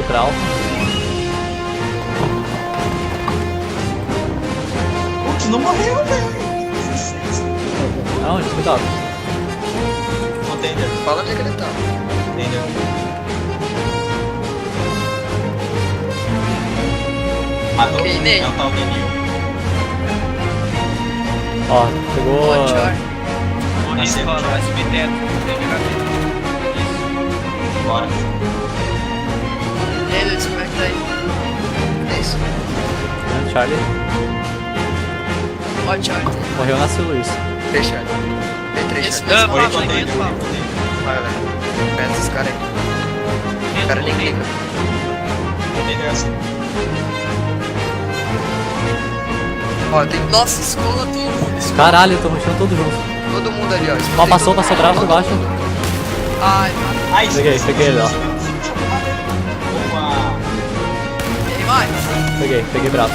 pra alfa. Putz, não morreu, velho. Aonde? Cuidado. Container. Fala onde é que ele tá. Container. Matou. Ok, Ney. É o tal Denil. Ó, pegou. Boa, Char. Morri Nasceu, fora, Thiago. vai subir teto. Tem HP. Bora. E aí, Luiz, como é que tá aí? É isso. Charlie. Ó, Char. Morreu na Luiz. Fechado. Tem 3 Esse chances. mesmo. Oi, Ah, container. mas não. Vai, galera. Pega esses caras aí. O cara nem clica. Container assim. Ó, tem Nossa, escola todo mundo. Escola. Caralho, eu tô rushando todo junto. todo mundo ali, ó. Ó, passou bravo por baixo. Ai, Ai, Peguei ele, ó. Boa. e aí, mais? Peguei bravo.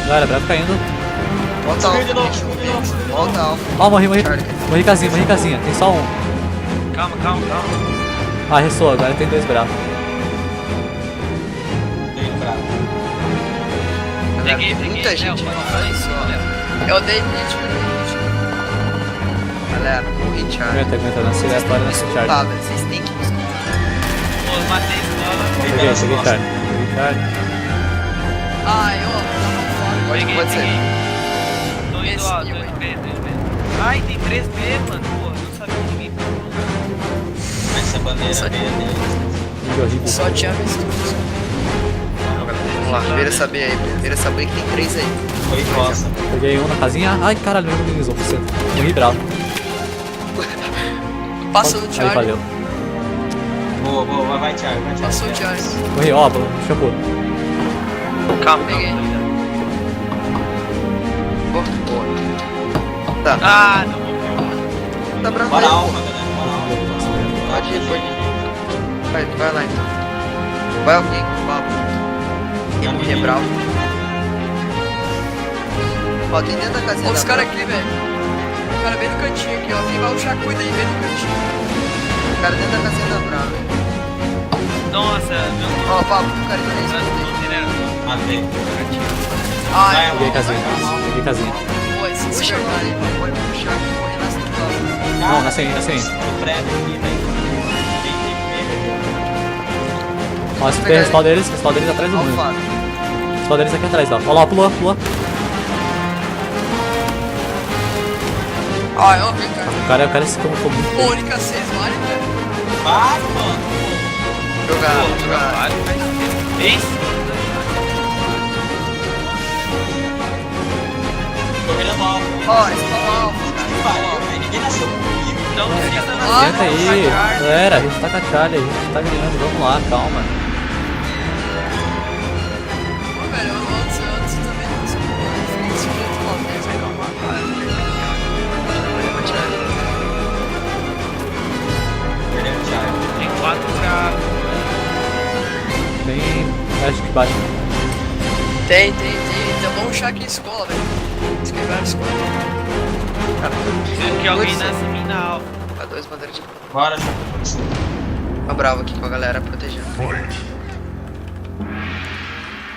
Galera, bravo caindo. Volta Subiu de alfa. novo, subiu de novo, subiu de novo. Volta alfa. Ó, morri Charlie. casinha. Tem só um. Calma. Ah, ressoa, agora tem 2 bravos. Dei no braço. Peguei, Muita Léo, gente. pode falar isso, Léo. Eu dei hit, Galera, morri, Charlie. Aguenta, nasci aleatório nessa Tá, Charlie. velho. Vocês têm que me escutar. Pô, matei a escola. Peguei Charlie. Ai, ó, Pode Peguei. ser. Tô indo, Esse ó, tô nível indo aí. B. Ai, tem 3B, mano. Pô, não sabia que ninguém pegou. Essa bandeira Só- B dele. Horrível. só tinha visto. Vamos lá, primeira saber aí. Primeira saber que tem 3 aí. Foi roça. Peguei um na casinha. Ai, caralho, meu minimizou por cento. Morri bravo. Passa no Aí, Charlie. valeu. Boa, vai, Thiago. Vai, Thiago. Passou o Charlie. Morri, ó, shampoo. Calma, Peguei. Boa. Tá, Ah, não morreu. tá bravo Bora aí, alfa, pô. galera. Bora alfa. Pode ir. Vai lá então. Vai alguém, vamos. Quem morrer é bravo. Ó, tem dentro da casinha. Ó, os da caras brava. aqui, velho. O cara bem no cantinho aqui, ó. Quem vai puxar, cuida aí, bem no cantinho. O cara dentro da casinha da brava. Nossa, meu Ó, papo, o cara tá Deus, nesse. direto. Matei. Ai, Vai, Peguei casinha. boa, esse Puxa despertar. agora aí, pode puxar aqui e morrer na situação. Não, na senha. O prédio aqui, velho. Tem Ó, esse tem respawn deles atrás do muro. Alfa. Respawn deles aqui atrás, ó. Ó lá, pulou. Ai, ó, vem cá. O cara se como muito. Pô, única 6, vale, velho. Vai, mano. Jogar. Vale, mas... Isso? Tô virando alfa. Ó, spawn alfa, cara. Pariu, velho. Ninguém nasceu comigo. Não precisa não. Senta aí, galera, a gente tá com a Charlie, a gente tá ganhando, vamos lá, calma. Pô, velho, eu antes também não sei como eu fiquei desse jeito uma vez, aí não mataram. Perdeu o Thiago. Tem 4 carros. Tem. Acho que bate. Tem. Então vamos achar aqui em escola, velho. Eles quebraram a escola. Preciso que alguém nasça em mim na alfa. Tá 2 bandeiras de. Bora, Thiago. Tá bravo aqui com a galera protegendo.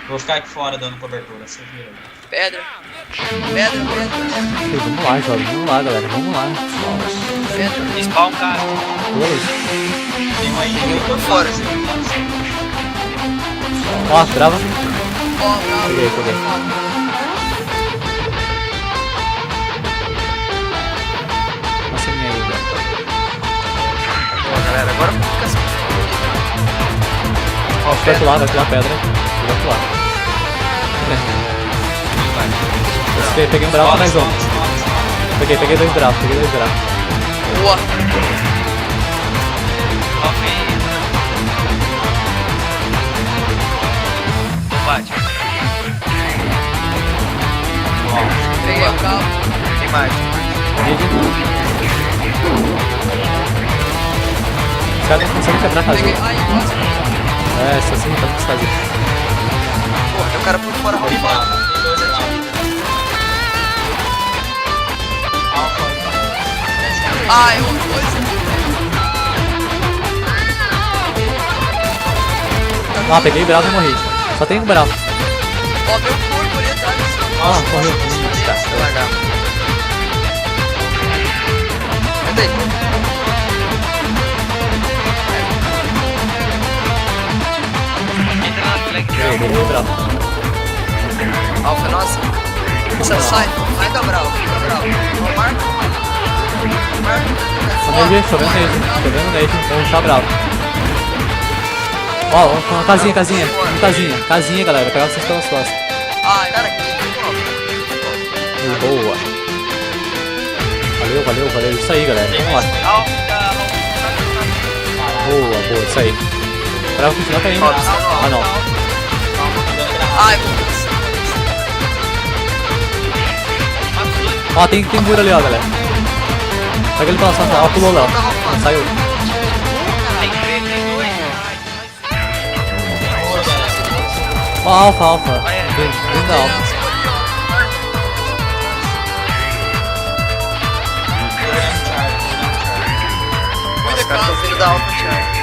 Vou ficar aqui fora dando cobertura. Você vira. Pedra. Vamos lá, jovem, vamos lá, galera, vamos lá. Pedra. Spawn, cara. Dois. Tem um aí. Tô fora. Ó, trava. Ó, bravo. Peguei. Nossa, minha aí, velho. Ó, galera, agora fica assim. Ó, Vai pular, pedra. Vai pular. Peguei um bravo mais um. Peguei 2 bravos. Boa. Ok. Bate. Peguei o carro. Tem mais. Os caras não conseguem quebrar a Peguei. casinha. Ai, quase. É, só assim tá com fazer. Pô, tem um cara por fora roubado. Tem dois lá. Alfa. Ai, um, dois. Ah, peguei bravo e morri. Só tem um bravo. Ó, meu corpo ali atrás. Ah, morreu. Tá, vou largar. Entra aí. Entra na flag Peguei bravo. Alfa, nossa. Sai da brava, fica bravo. Ó, marca. Tô vendo nele. Vou rushar bravo. Ó, uma casinha. Casinha, galera. Pegar vocês pelas costas. Ai, Cara, aqui. Boa. Valeu. Isso aí, galera. Vamos lá. Boa. Isso aí. Bravo continua caindo. Ah, não. ai, Ó, tem muro ali, ó, galera. Pega ele pela sua. Ó, pulou lá. Saiu. Tem 3, tem 2. Ó, alfa. Vem da alfa. Os caras estão vindo da alfa, Thiago.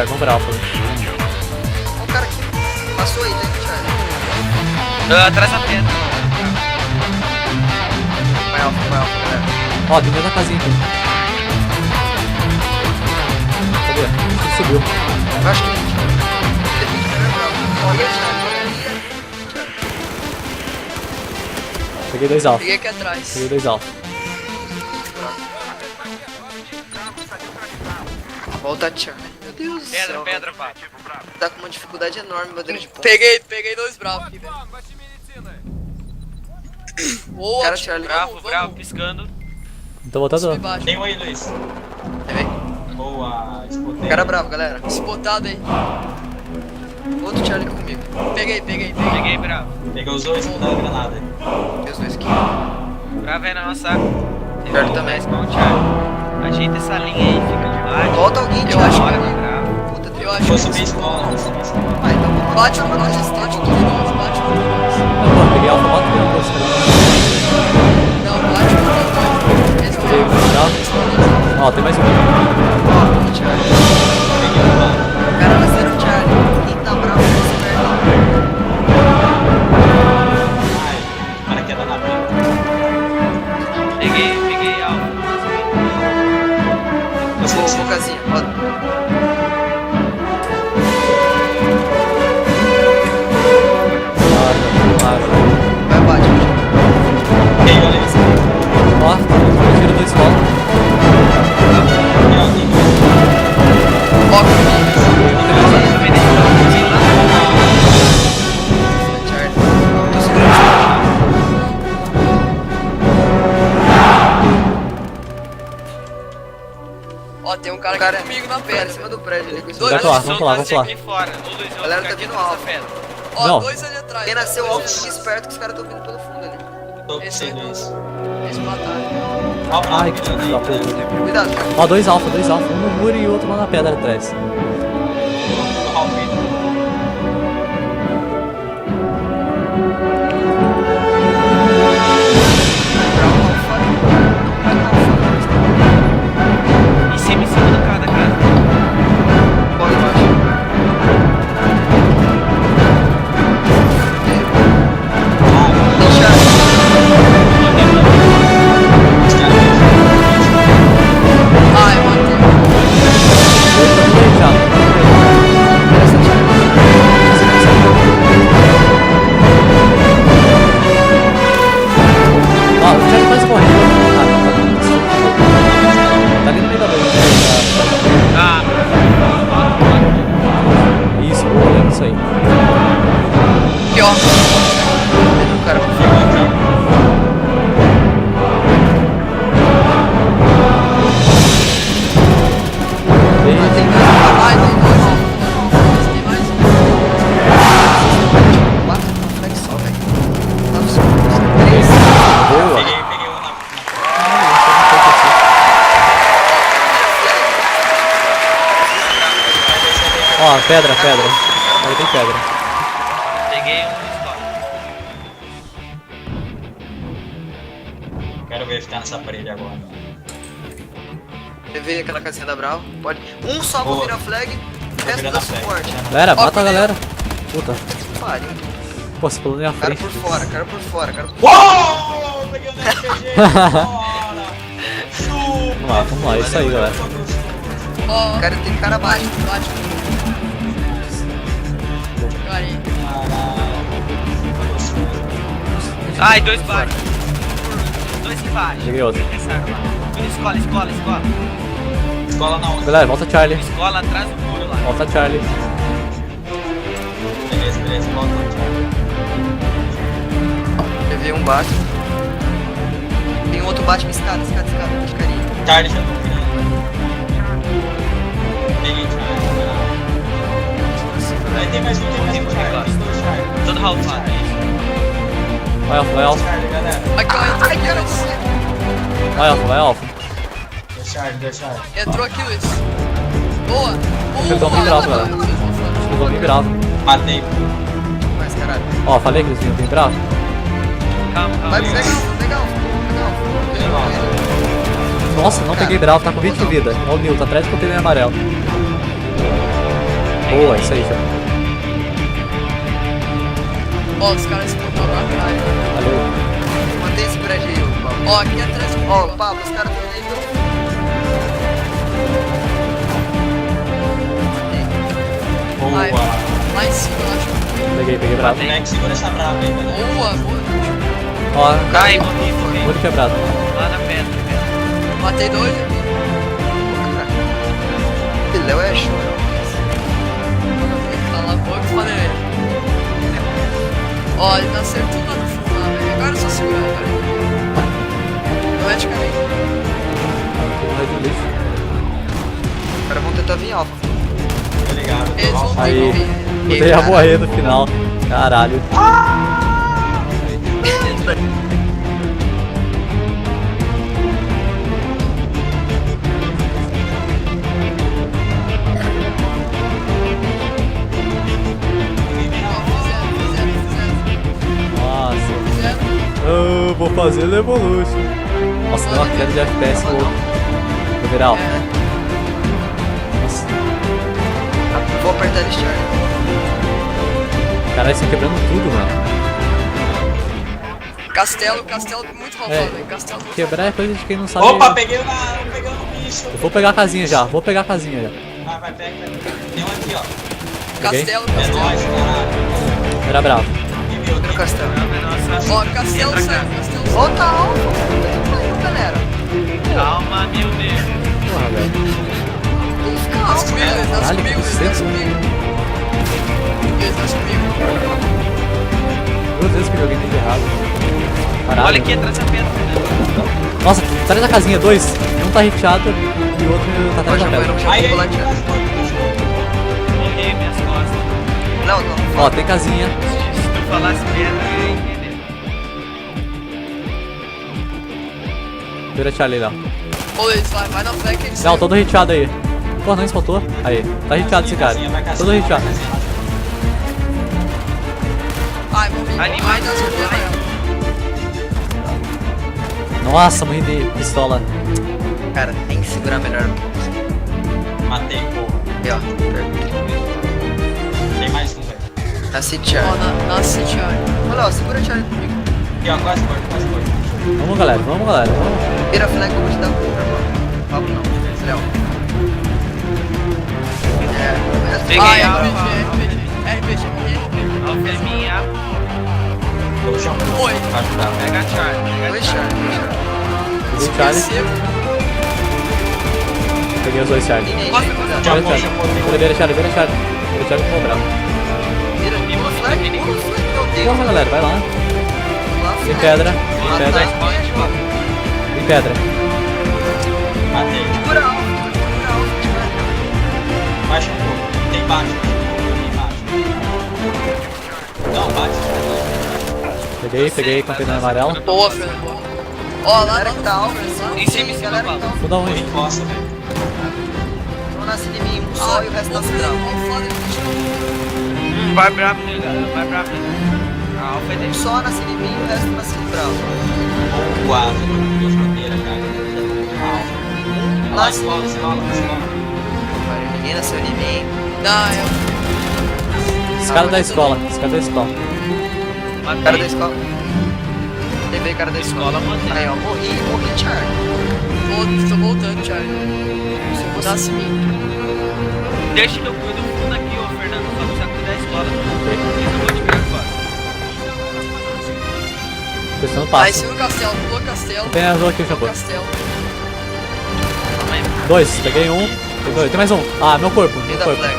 Vamos pra alfa. Ó o cara aqui. Passou aí, né, Thiago? Atrás da pedra. Vai alfa, galera. Ó, tem dentro da casinha aqui. Cadê? Ele subiu. Eu acho que ele olha, Thiago. Peguei 2 alfa. peguei aqui atrás. Peguei 2 alfa. Volta, Thiago. Meu Deus do céu. Pedra, pá. Tá com uma dificuldade enorme, meu Deus de ponta. Peguei 2 bravos aqui, velho. Boa, Cara, tio, Charlie. Bravo, piscando. Tô botando. Subi embaixo. Tem um aí, Luiz. Boa, espotei. Cara bravo, galera. Spotado aí. Outro Charlie comigo. Peguei. Peguei, bravo. Pegou os dois, espotando a granada. Meus dois aqui. Bravo é nossa. Perto também. Com o Thiago. Ajeita essa linha aí, fica de lado. Volta alguém, Eu Thiago. acho que- Bora, bravo. Puta, Eu acho Vou que subir a escola, vou subir a escola. Vai, então vamos lá. bate um nós, bate um nós, bate um nós. Peguei alfa, bota pelo gosto. Não, bate um nós. Esse foi Peguei o bravo. Ó, tem mais um. Ó, Thiago. Peguei um lá. Cara, vai ser o Charlie. Quem tá bravo nesse perto? Ai, para que anda na frente. Peguei alvo. Vou casinha. Roda. Vai, bate. Peguei o Alex. Ó, tiro 2 volta. Aqui, ó, tem dois. Ó, comigo. Charlie. Tô segurando. Ó, tem um cara Cara, aqui comigo na Cara, em pedra. cima do prédio ali com esse Dois. Vai lá, vamos lá. Aqui fora. O Luiz, Galera tá vindo alto. Ó, Não. 2 ali atrás. Quem nasceu dois alto, ali fica atrás. esperto que os caras tão vindo pelo fundo ali. Tô com Esse aí, C2. Eles mataram. Ó, o bravo Ai, que mirando filho da aí. puta. Cuidado, cara. Ó, 2 alfa. Um no muro e outro lá na pedra atrás. Do Ralph. Em cima do cara da casa. Bola embaixo. Deixa. Ai, matei. Já. Essa Charlie. Ó, o Thiago quase morreu. Ah, não, tá ali no meio da noite. Ah, Isso, boa, lembra isso aí. Pior. Teve um cara pra Chegou aqui. Beleza. Tem mais. Ai, tem 2. Tem mais um. Bate na flex só, velho. Tá no seu. 3. Boa. Peguei um na. Ó, pedra. Aí tem pedra. peguei um stop. Quero ver ficar nessa parede agora. TV, aquela casinha da Brau. Pode. Um só pra Boa. virar flag, o Tô resto virando dá a flag. suporte. Galera, mata a galera. Puta. Pariu. Pô, você pulou na minha Cara frente. por fora, cara por fora, cara por Uou! Peguei o RPG! Bora! Vamos lá, é isso aí, galera. Ó, Cara, tem cara bate, baixo. bate. Aí. Ai, dois baixo. Dois embaixo. Peguei outro. Escola. Escola não. Beleza, volta Charlie. Escola atrás do muro lá. Volta Charlie. Beleza, volta. TV um bate. Tem um outro bate, escada, de carinha. Charlie já tô virando. Peguei Charlie. Aí tem mais um Charlie. Tem dois Charlie. Todo ralfado. Vai alfa, vai alfa. Charlie, galera. Aqui, ó, Ai, cara, Vai alfa, vai alfa. Dois Charlie. entrou aqui, Luiz. Boa. Eles vão vir bravo, galera. Eles vão vir bravo. Matei. Mas caralho. Ó, falei que eles iam vir bravo. Calma. Vai, legal. Nossa, não peguei bravo, tá com 20 de vida. Ó o Nil, tá atrás do container amarelo. Boa, isso aí, já. Ó, os caras se botaram pra trás. Valeu. Mantém esse prédio aí, ô Pablo. Ó, aqui atrás comigo. Ó, Pablo, os caras estão aí pelo. Ai, Boa. lá em cima, eu acho. Peguei bravo. Como é que segura essa brava aí, galera? Boa. Ó, Ai, morri. olho quebrado. Lá na pedra. Matei dois aqui. Esse Léo é choro. Cala a boca, mané. Ó, ele tá acertou lá no fundo, lá, velho. Agora é só segurar, velho. Mete caminho. Os caras vão tentar vir alfa. Tô ligado. Eles vão ter Aí, que vir. botei a morrer no final. Caralho. Nossa. Eu vou fazer o Evolution. Nossa, deu uma queda de FPS louco. Vou virar alfa. Nossa. Vou apertar eles, Charlie. Caralho, eles estão quebrando tudo, mano. Castelo muito roubado, É. hein? Castelo muito Quebrar é coisa de quem não sabe. Opa, peguei no bicho. Eu vou pegar a casinha já, vou pegar a casinha já. Vai, pega. Tem um aqui, ó. Castelo, É castelo. nóis, caralho. Era bravo. E meu, No castelo. Ó, castelo Entra, sai, cara. castelo sai. Volta alfa. Pariu, galera. Calma, meu Deus. Porra, velho. Nasce comigo, Luiz, nasce Caralho, comigo, que Luiz, nasce cedo. comigo. Luiz, nasce comigo. Meu Deus, que joguei de errado. Caralho. Olha aqui atrás da pedra. Nossa, atrás da casinha, dois. Um tá hiteado e o outro tá atrás da Já pedra. foi, já Aí, vou lá aí, tirar. Morri minhas costas. Léo, não. Ó, tem casinha. Se tu falasse pedra, eu ia entender. Vira Charlie lá. Ô, Luiz, vai na fé que ele Não, todo hiteado aí. Pô, não espantou? Aí, tá hiteado esse cara. Todo hiteado. Ai, morri. Animais Ai, nasce comigo, ai. velho. Nossa, morri de pistola. Cara, tem que segurar melhor. Matei, pô. Aí, ó. Tem mais um, velho. Nasce Ó, Charlie. nasce Charlie. Olha, ó, segura o Charlie comigo. Aqui, ó, quase morto. Vamos, galera, vamos, galera. Vamos. Vira a flag que eu vou te dar o cura, Pablo não. Léo. Peguei Ai, alfa. RPG, morri. Alfa é minha. Tô chamando. Oi. Pra ajudar. Pega a Charlie. Oi, Charlie. Peguei o Charlie. Esqueceu. Peguei os dois Charlie. Ninguém, Nossa, gente, cuidado. Vira Chamou, Charlie. Vira Charlie, vira Charlie. Vira Charlie com o bravo. Vira, pula o flag, meu Deus. Porra, galera, vai lá. Lá, Tem flag. pedra, tem Lá pedra, atrás, pode. tem pedra. Matei. Segura alfa, Charlie. Baixa um pouco. Tem baixo. Não, bate. Peguei, container amarelo. Boa, Fernando, boa. Ó, lá Galera no que tá alfa. Em cima, Galera que tá alfa. Fuda Tô onde? em costa, velho. Não nasce de mim, um só e o resto nasce bravo. Vai bravo nele, galera. Vai bravo nele. A alfa é Um dele. só nasce de mim e o resto nasce de bravo. Quase. Duas bandeiras, cara. Olha lá, escola, escola. Menina, seu inimigo. Não, eu. Escada da escola. Escada da escola. Matei. Cara da escola. TV, cara da escola. Escola, matei. Aí, ó, morri, Charlie. Tô voltando, Thiago. Se eu mudasse mim. Deixa que eu cuido do fundo aqui, ô Fernando. Só precisa cuidar da escola. Isso eu vou te ver agora. Prestando Aí, passo. se no castelo, pulou castelo. Tem azul aqui, Pulou Shampoo. castelo. Dois, peguei um. Tem dois. Tem mais um. Ah, meu corpo. Rei Meu da corpo. flag.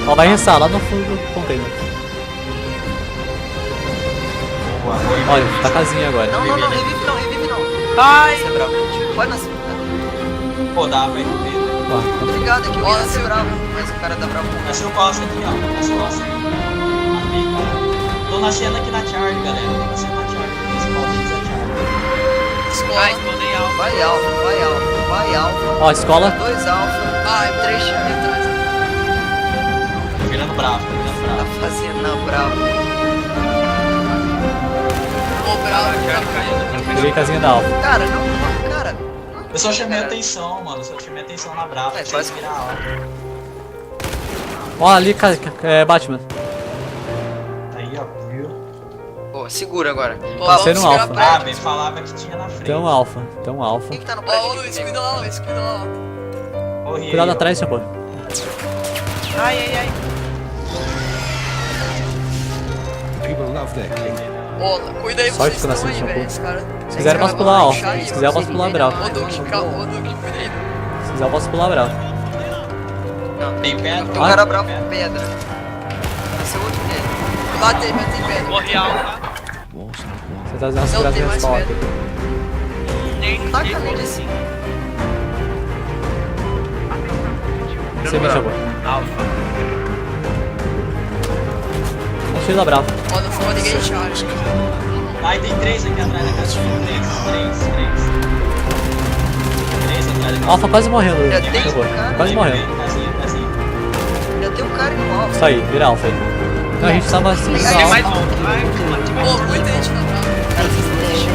Ó, vai restar lá no fundo do container. Olha, tá casinha agora. Não, revive não. Ai! Você é bravo. Pode nascer. Pô, dá, velho. Ó, Obrigado aqui, Ó, vai ser seu- bravo. Mas o cara dá bravo. Nasceu o costa aqui, ó. Nasceu o costa. Matei, cara. Tô nascendo aqui na Charlie, galera. Tô nascendo na Charlie. Principal deles é a Charlie. Escola. Ai, escondei algo. Vai alfa. ó, escola. 2 alfa. Ai, 3 Charlie. atrás. Tô virando bravo, tô virando Tá bravo. fazendo na bravo. Ô, bravo. Quero cair no Peguei casinha da alfa. Cara, não, cara. Eu só chamei Cara. atenção, mano. Eu só chamei atenção na brava. É, Pra quase- vocês virar alta. Ó, ali, é Batman. Aí, ó, viu? Pô, segura agora. Ó, Tá sendo vamos segurar alfa. pra Ah, ele. me falava que tinha na frente. Tem um alfa. Tem um alfa. Quem que tá no Ó, prédio? ô, Luiz, cuida lá, Luiz, cuida lá. Corri Cuidado aí, ó. atrás, Shampoo. Ai. Ó, cuida aí, Sorte vocês que eu nasci estão aí, no velho. shampoo. Esse cara... Se quiser, eu posso pular, ó. Se quiser, eu posso pular bravo. Ô, Duque, calma, ô, Duque, cuida aí. Se quiser, eu posso pular bravo. Tem pedra? Tem um cara bravo com pedra. Esse é o outro dele. Matei pedra. Corre alta. Você tá fazendo uma Não, segurança tem na mais escola pedra. aqui. Nem Taca nem nele assim. Você me chamou. alfa. Achei da bravo. Ó, não foi ninguém charge. Aí tem 3 aqui atrás da caixinha. 3 atrás da caixinha. Alfa quase morrendo. Já tem Shampoo. um cara. Quase morrendo. Casinha. Já tem um cara no alfa. Isso aí, vira alfa aí. Não, a gente tava assim. Tem alfa. mais um. Ai, mati mais Pô, um. muita gente na brava. Cara, vocês deixam.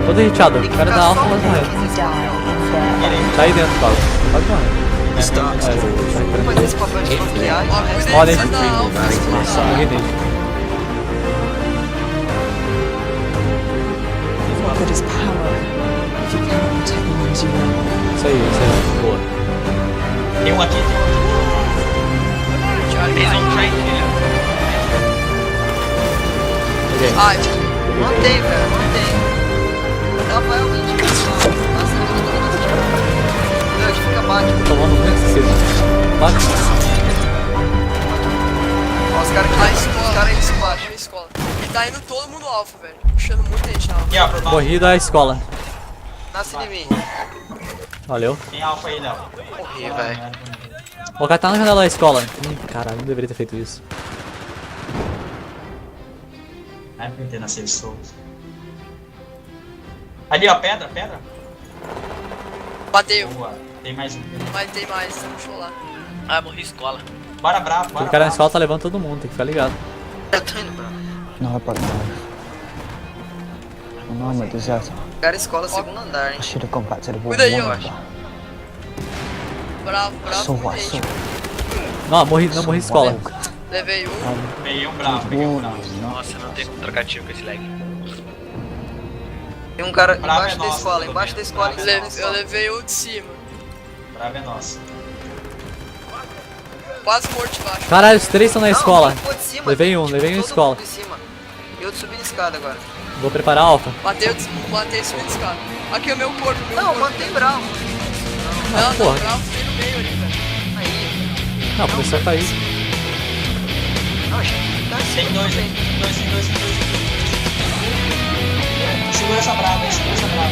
Todo irritado. Tem O que cara ficar da só alfa um quase morrendo. aqui. Tá aí dentro, Paulo. Quase morrendo. Fazer esse papel de bloquear. Ó, cuida Ó, aí, dentro. sai da alfa. Morri dentro. What good is power if you cannot protect the ones you love? Isso aí. Boa. Tem um aqui, Charlie, Fez vai. um trade, filho. Peguei. Ai, Mantém, cara, mantém. Dá pra realmente. Nossa, a gente fica bate. Tomando muito cedo. Bate. Ó, os caras a aqui. Os escola, caras aí a se escola, baixam. a escola. E tá indo todo mundo alfa, velho. Puxando muita gente na alfa. Aqui, ó, por baixo. Corri da escola. Nasce em mim. Valeu. Tem alfa aí, Léo. Morri, velho. O cara tá na janela da escola. Caralho, não deveria ter feito isso. Ai, por ter nascido solto. Ali, ó, pedra. Bateu. Boa. Tem mais um. Mas tem mais, deixa eu lá. Ah, morri escola. Bora bravo, bora O cara na bravo. escola tá levando todo mundo, tem que ficar ligado. Eu tô indo, bro. Not about life. I know I'm a deserter. Cara, escola, segundo andar, hein. I should have gone back to the war. Cuida aí, long ó. ago. Bravo, bravo. So com what? gente. Não, morri escola. Levei um. Peguei um bravo, peguei um bravo. Nossa, não tem como trocar tiro com esse lag. Tem um cara Bravo embaixo é da nosso, escola, pelo embaixo da menos. escola, em Bravo cima é da nosso. Eu escola. levei o de cima. Bravo é nosso. Quase morto embaixo. Caralho, os três estão na Não, escola. ficou de cima, Levei um tipo, na todo escola. mundo de cima. Eu subi na escada agora. Vou preparar a alfa. Matei subindo esse cara. Aqui é o meu corpo, meu Não, corpo. mantém bravo. Não, porra. bravo, fiquei no meio ali, velho. Aí. Não, o professor tá aí. Não, acho que tá em Tem cima. dois. Segura essa brava aí, segura essa brava.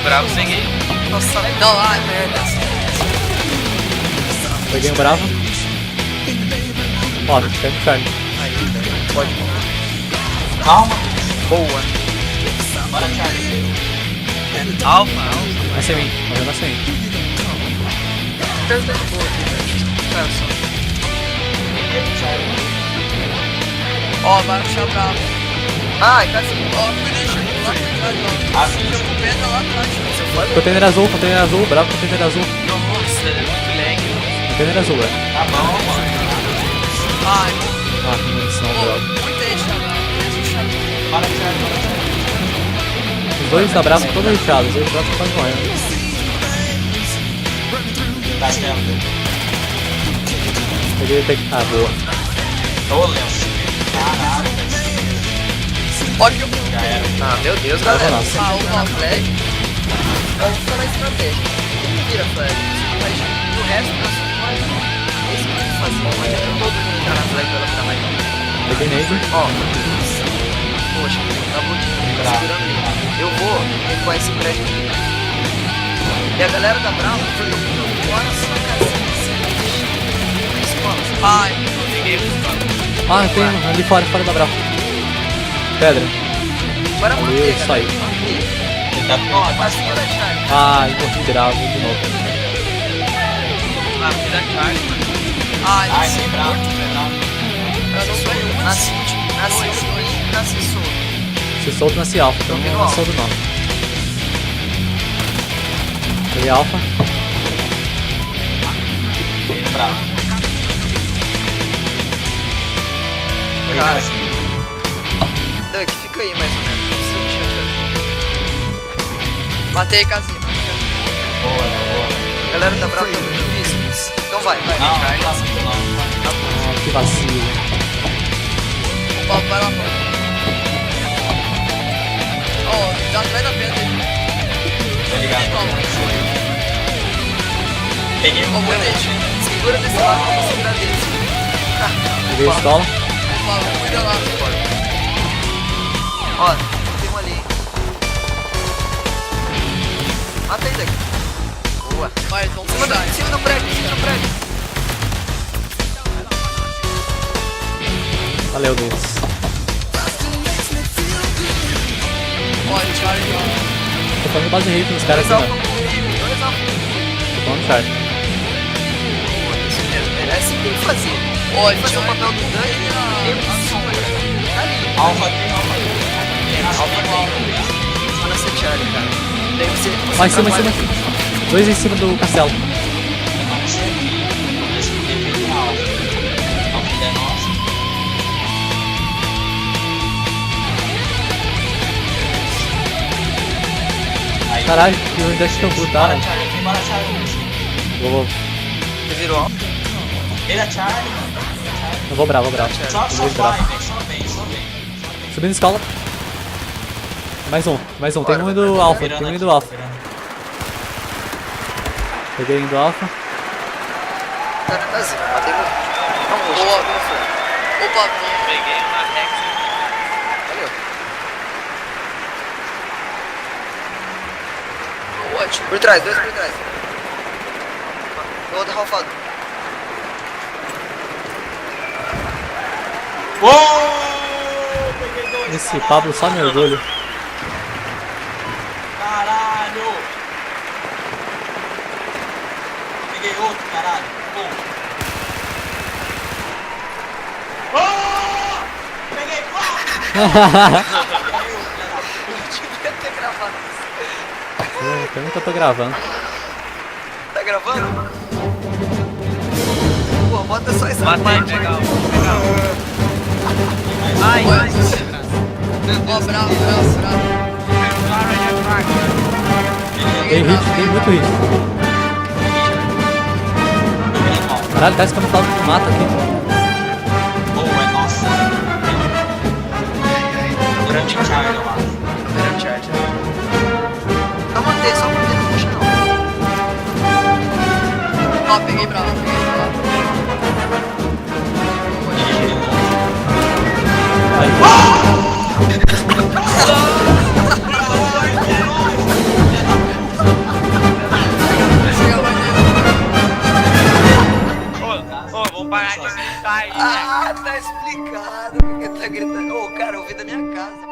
Bravo, peguei. Nossa, Não, ai, merda. Peguei um bravo. Ó, fica no inferno. pode. Calma. Boa. Bora, Charlie. Alfa. Nasce em mim, morreu nasce em mim. Cara, só. Ó, vai puxar bravo. Ai, cara, você Ó, cuida, chegou lá atrás, ó. Ah, Chegou com pedra lá atrás. Container azul, bravo, container azul. Nossa, muito lag. Container azul, velho. Tá bom, mano. Ai, Ah, que munição, pô, droga. muita gente chamando. Para de tirar, Os dois da Bravo todos rechados, os dois da Bravo quase morrendo. Tá certo. Peguei até que. Ah, boa. Ô, Léo. Caralho. Olha o Já era. Ah, meu Deus, Vai galera. rolar. Você fica na flag. Pode ficar na estratégia. Vira flag. Mas o resto da sua flag, esse que tem que fazer. Não adianta todo mundo entrar na flag pra ela ficar mais longe. Peguei nade. Ó. Poxa, tá bonito. Tá segurando ele. Eu vou recuar esse prédio aqui. E a galera da Brava foi fora sua casinha. Ai, Peguei os caras. Ah, tem um ali fora da Bravo. Pedra. Bora Ali manter, eu saí. galera. Manter. Ele tá Ó, pra cima da Charlie. Ah, morri bravo de novo. Ah, fui da Charlie, mano. ai, Ai, sem bravo. eu não ganho um. Nasce solto. Se solto nasce alfa, então não nasce solto não. Peguei alfa. Ele bravo. Cara, Duck, fica aí mais ou menos. Não precisa mexer tanto. Matei casinha. Boa, boa. Galera da Brava tá muito difícil. Então vai. Não, não faça muito não. Ah, que vacilo. Ó, vai lá fora. Ó, já não vai dar pena dele. Tá ligado? Ó, Peguei um muita bullet. gente. Segura desse lado, vamos segurar desse. Peguei escola. Ele fala, cuida lá. Ó, tem um ali. Mata ele daqui. Boa. Vai, eles vão Em cima do prédio, em cima do prédio. Valeu, Deus. Ó, Charlie, ó. Tô falando base hit nos caras Dois aqui, alfa mano. comigo, dois alfa comigo. Tô falando chart. Boa, isso mesmo. É assim que tem que fazer. Ó, Tem que fazer o Charlie. papel do Dani. Tem um sombra. Ali. Alfa tem, alfa tem. Alfa tem. Só nessa Charlie, cara. Daí você... Ó, em cima. Dois em cima do castelo. Eu não sei aqui. Esse aqui tem feito alfa. Alfa é nossa. Aí. Caralho, que unidade tão brutal. Bora, Charlie. Tem bora, Charlie. Vou. Você virou alfa? Ele é Charlie, mano. Eu vou bravo. Só Dois vai, bravo. velho. Só vem. Subindo escola. Mais um. Tem um do alfa. Tem um do alfa. Peguei um do alfa. Cara, tá assim. Matei muito. Não, moço. Boa. Boa. Opa, Peguei uma Rex. Valeu. ótimo. Por trás, dois por trás. Outro ralfado. Peguei dois. Esse Pablo só me orgulho. Caralho! Peguei outro, caralho. Peguei quatro! Devia ter gravado isso. Eu nunca tô gravando. Tá gravando? Pô, bota só essa Matei, parte. legal. Ai, Ó, bravo. Tem hit, tem muito hit. Caralho, parece que eu não falo que mata aqui. É nossa. Durante o Charlie, eu acho. Era charge. Só manter, não puxa não. Ó, peguei bravo. Aí, Chega mais dentro. ô, vou parar de gritar aí, né? Ah, tá explicado porque tá gritando. Ô, cara, eu ouvi da minha casa.